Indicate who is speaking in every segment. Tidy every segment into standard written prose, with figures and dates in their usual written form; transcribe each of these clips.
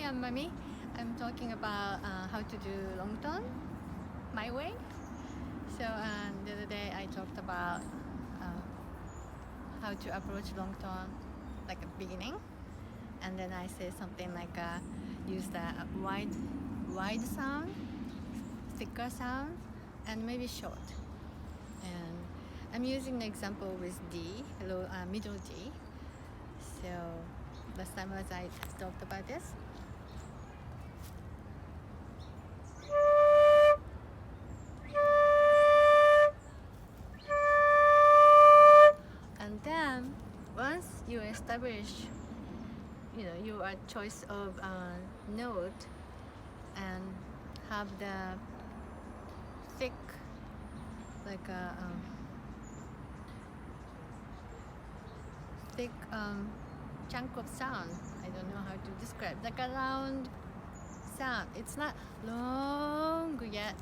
Speaker 1: I'm Mami. I'm talking about how to do long tone my way. So the other day I talked about how to approach long tone like a beginning, and then I say something like use the wide sound, thicker sound, and maybe short. And I'm using the example with D, middle D. So last time as I talked about this. And then once you establish, your choice of note and have the thick, like a thick chunk of sound. I don't know how to describe, like a round sound. It's not long yet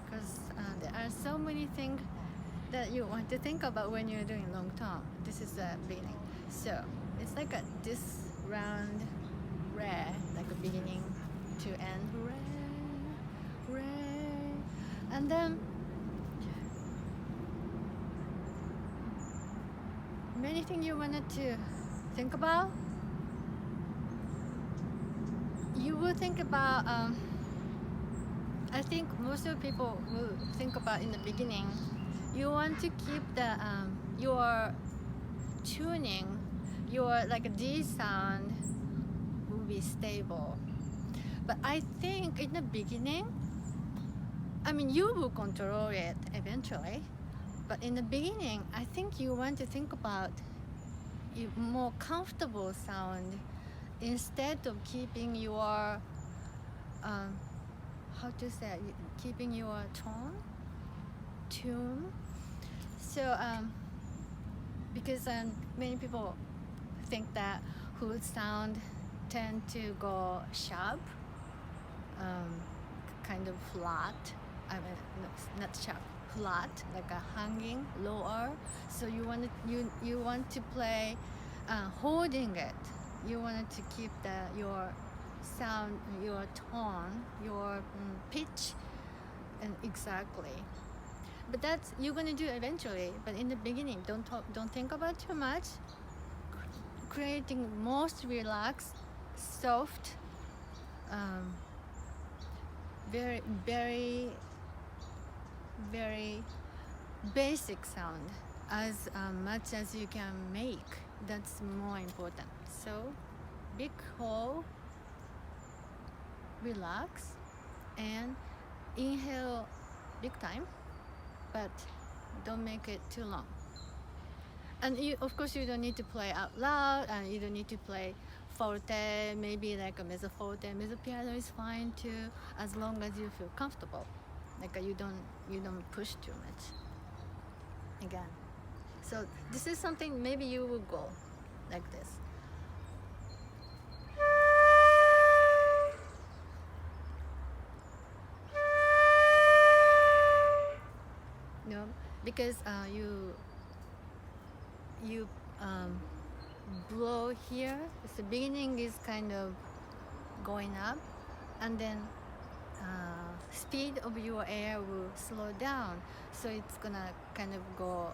Speaker 1: because there are so many things that you want to think about when you're doing long tone. This is the beginning. So it's like this round re, like a beginning to end re. And then many things you wanted to think about. You will think about, I think most of the people will think about in the beginning, you want to keep the your tuning, your like a D sound will be stable. But I think in the beginning, you will control it eventually. But in the beginning, I think you want to think about a more comfortable sound instead of keeping your, keeping your tune. So, because many people think that flute sound tend to go sharp, kind of flat. No, not sharp. Flat, like a hanging lower. So you want to play holding it. You wanted to keep your sound, your tone, your pitch, and exactly. But that's you're gonna do eventually. But in the beginning, don't think about too much. Creating most relaxed, soft, very very very basic sound as much as you can make. That's more important. So big hole, relax, and inhale big time, but don't make it too long. And of course you don't need to play out loud, and you don't need to play forte, maybe like a mezzo forte. Mezzo piano is fine too, as long as you feel comfortable. Like you don't push too much. Again, so this is something maybe you will go like this. No, because you blow here. The beginning is kind of going up, and then speed of your air will slow down, so it's gonna kind of go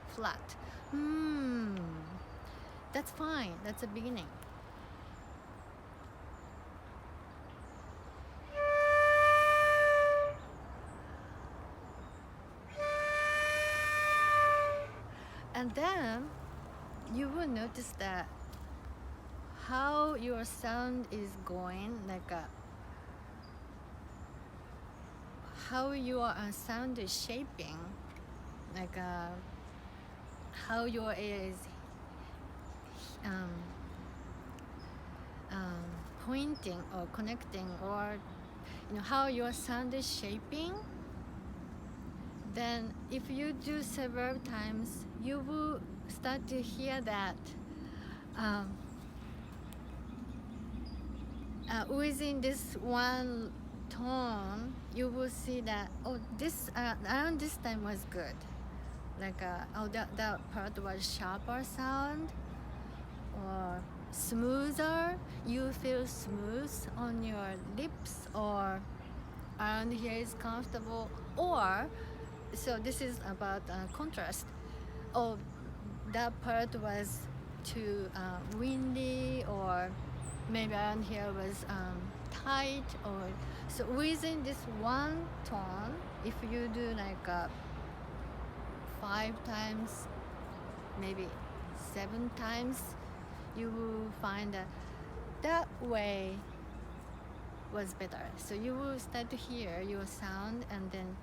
Speaker 1: flat. That's fine. That's a beginning. And then you will notice that how your sound is going, like how your sound is shaping, like how your air is pointing or connecting, or how your sound is shaping. Then if you do several times, you will start to hear that within this one tone, you will see that this around this time was good, like that part was sharper sound, or smoother, you feel smooth on your lips, or around here is comfortable, or so this is about contrast. Oh, that part was too windy, or maybe around here was tight, or so within this one tone, if you do like 5 times, maybe 7 times, you will find that way was better. So you will start to hear your sound, and then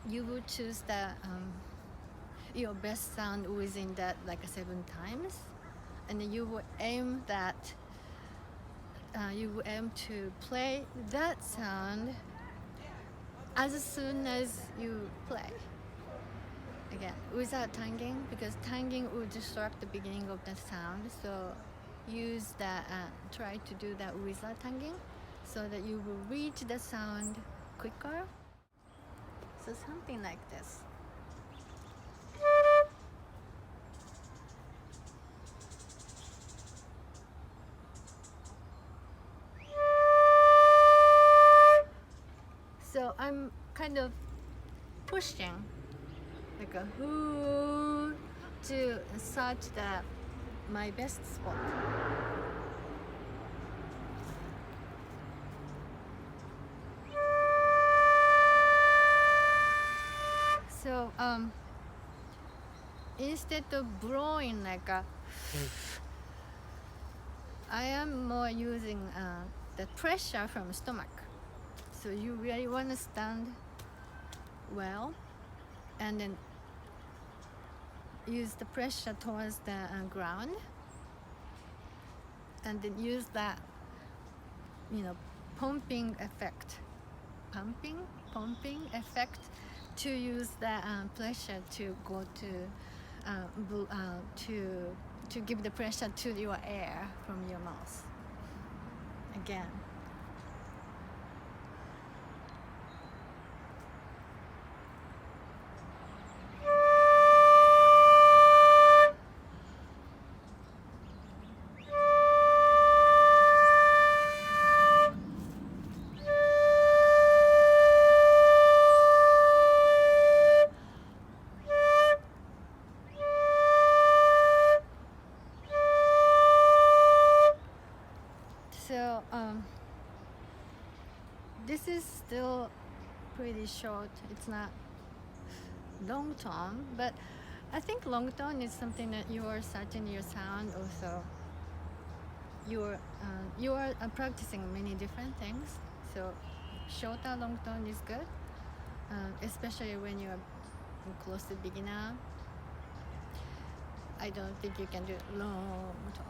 Speaker 1: you will choose the your best sound within that like 7 times, and then you will aim that you will aim to play that sound as soon as you play. Again, without tonguing, because tonguing will disrupt the beginning of the sound. So use that, try to do that without tonguing, so that you will reach the sound quicker. So something like this. So I'm kind of pushing like a whoo to search my best spot. So instead of blowing like I am more using the pressure from stomach. So you really want to stand well, and then use the pressure towards the ground, and then use that, pumping effect to use the pressure to go to give the pressure to your air from your mouth. Again. So this is still pretty short. It's not long tone, but I think long tone is something that you are searching your sound. Also, you are practicing many different things. So shorter long tone is good, especially when you are close to beginner. I don't think you can do long tone.